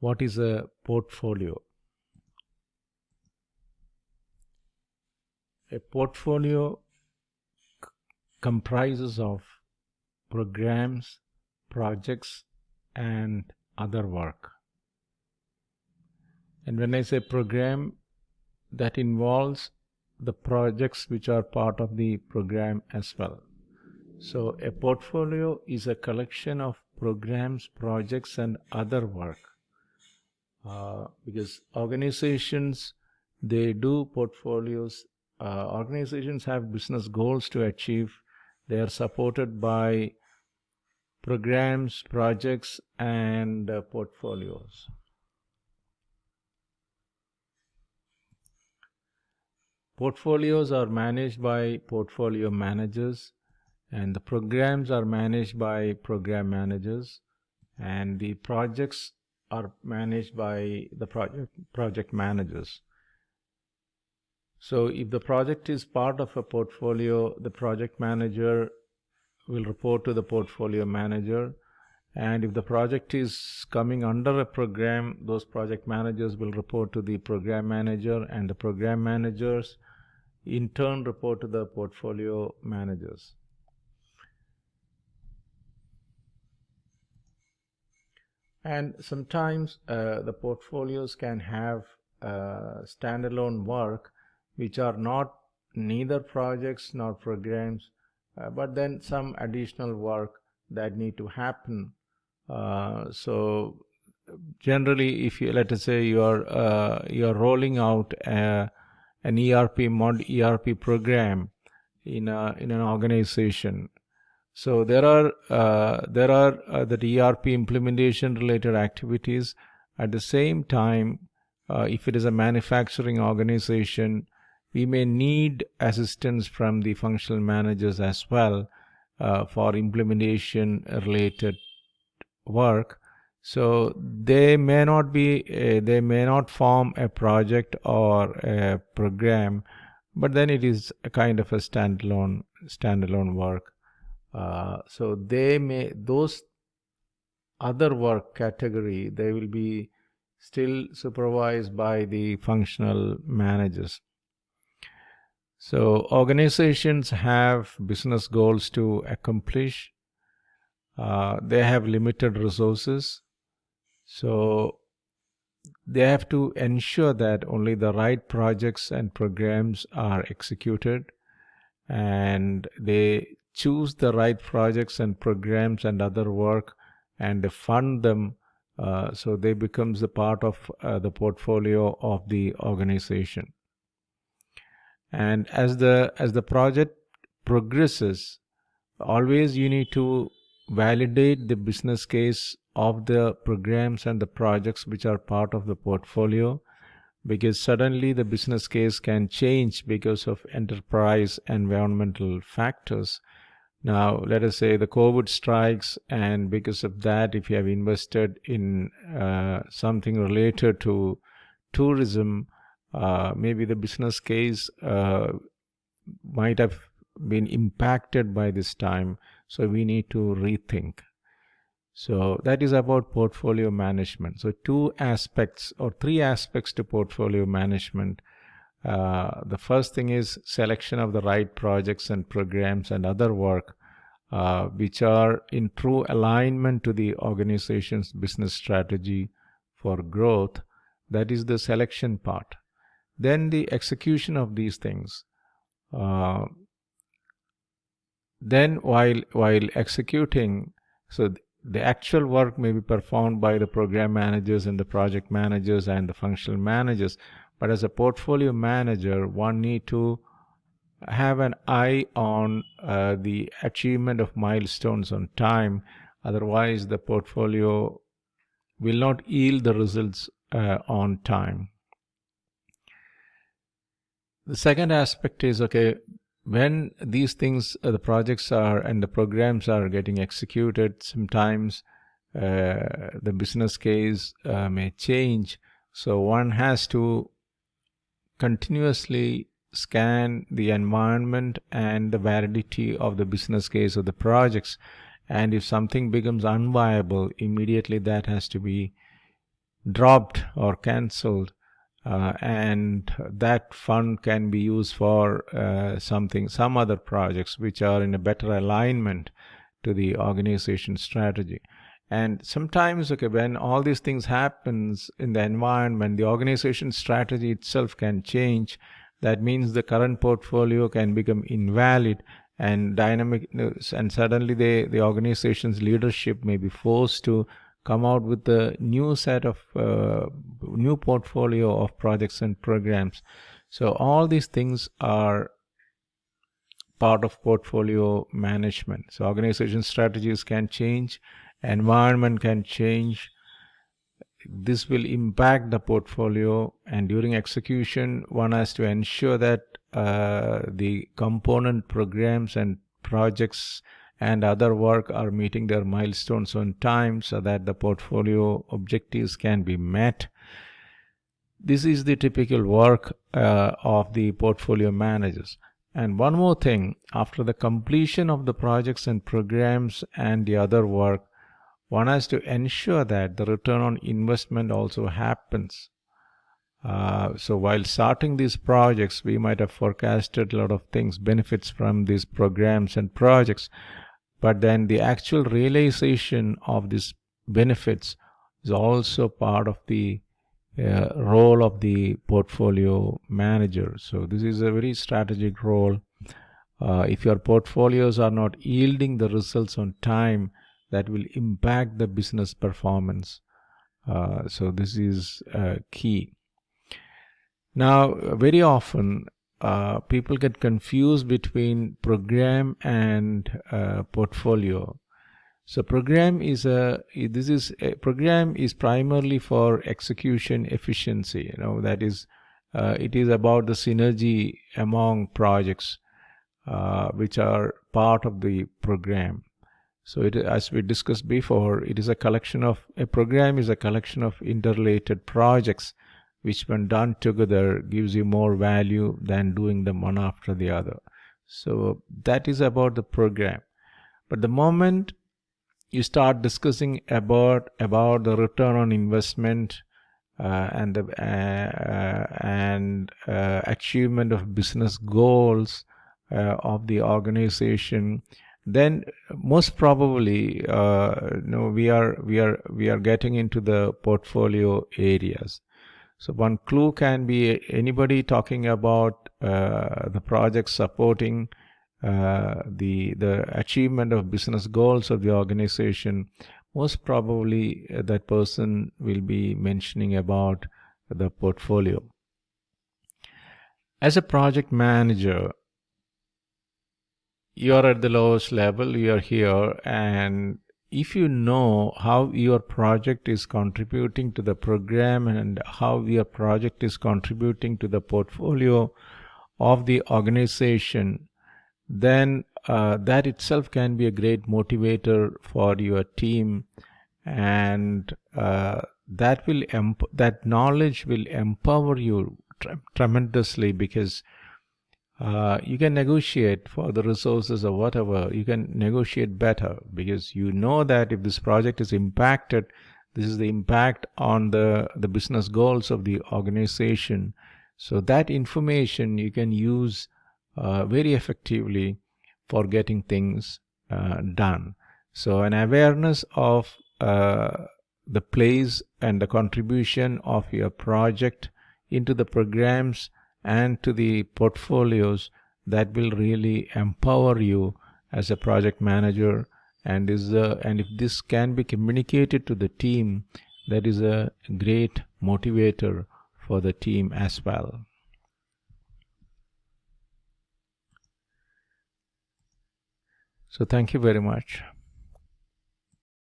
What is a portfolio? A portfolio comprises of programs, projects, and other work. And when I say program, that involves the projects which are part of the program as well. So a portfolio is a collection of programs, projects, and other work. Because organizations, they do portfolios. Organizations have business goals to achieve. They are supported by programs, projects, and portfolios. Portfolios are managed by portfolio managers, and the programs are managed by program managers, and the projects are managed by the project managers. So if the project is part of a portfolio, the project manager will report to the portfolio manager, and if the project is coming under a program, those project managers will report to the program manager, and the program managers in turn report to the portfolio managers. And sometimes the portfolios can have standalone work which are not neither projects nor programs, but then some additional work that need to happen. So generally, if you, let us say you are rolling out an ERP program in an organization. So there are the ERP implementation related activities. At the same time, if it is a manufacturing organization, we may need assistance from the functional managers as well for implementation related work. So they may not form a project or a program, but then it is a kind of a standalone work. So those other work category, they will be still supervised by the functional managers. So organizations have business goals to accomplish. They have limited resources. So they have to ensure that only the right projects and programs are executed, and they choose the right projects and programs and other work, and they fund them so they becomes a part of the portfolio of the organization. And as the project progresses, always you need to validate the business case of the programs and the projects which are part of the portfolio, because suddenly the business case can change because of enterprise environmental factors. Now, let us say the COVID strikes, and because of that, if you have invested in something related to tourism, maybe the business case might have been impacted by this time. So we need to rethink. So that is about portfolio management. So 2 aspects or 3 aspects to portfolio management. The first thing is selection of the right projects and programs and other work which are in true alignment to the organization's business strategy for growth. That is the selection part. Then the execution of these things. Then while executing, so the actual work may be performed by the program managers and the project managers and the functional managers, but as a portfolio manager, one need to have an eye on the achievement of milestones on time. Otherwise, the portfolio will not yield the results on time. The second aspect is, okay, when these things, the projects are and the programs are getting executed, sometimes the business case may change. So one has to continuously scan the environment and the validity of the business case of the projects. And if something becomes unviable, immediately that has to be dropped or cancelled, and that fund can be used for some other projects which are in a better alignment to the organization strategy. And sometimes, okay, when all these things happens in the environment, the organization strategy itself can change. That means the current portfolio can become invalid and dynamic, and suddenly the organization's leadership may be forced to come out with a new set of new portfolio of projects and programs. So all these things are part of portfolio management. So organization strategies can change, environment can change. This will impact the portfolio, and during execution one has to ensure that the component programs and projects and other work are meeting their milestones on time so that the portfolio objectives can be met. This is the typical work of the portfolio managers. And one more thing, after the completion of the projects and programs and the other work, one has to ensure that the return on investment also happens. So while starting these projects, we might have forecasted a lot of things, benefits from these programs and projects, but then the actual realization of these benefits is also part of the role of the portfolio manager. So this is a very strategic role. If your portfolios are not yielding the results on time, that will impact the business performance. So this is key. Now, very often people get confused between program and portfolio. So program is primarily for execution efficiency. That is, it is about the synergy among projects which are part of the program. So as we discussed before, a program is a collection of interrelated projects which, when done together, gives you more value than doing them one after the other. So that is about the program. But the moment you start discussing about the return on investment and achievement of business goals of the organization, then most probably we are getting into the portfolio areas. So one clue can be anybody talking about the project supporting the achievement of business goals of the organization. Most probably that person will be mentioning about the portfolio. As a project manager, you are at the lowest level, you are here, and if you know how your project is contributing to the program and how your project is contributing to the portfolio of the organization, then that itself can be a great motivator for your team, and that knowledge will empower you tremendously, because you can negotiate for the resources or whatever. You can negotiate better because you know that if this project is impacted, this is the impact on the business goals of the organization. So that information you can use very effectively for getting things done. So an awareness of the place and the contribution of your project into the programs and to the portfolios, that will really empower you as a project manager, and if this can be communicated to the team, that is a great motivator for the team as well. So thank you very much.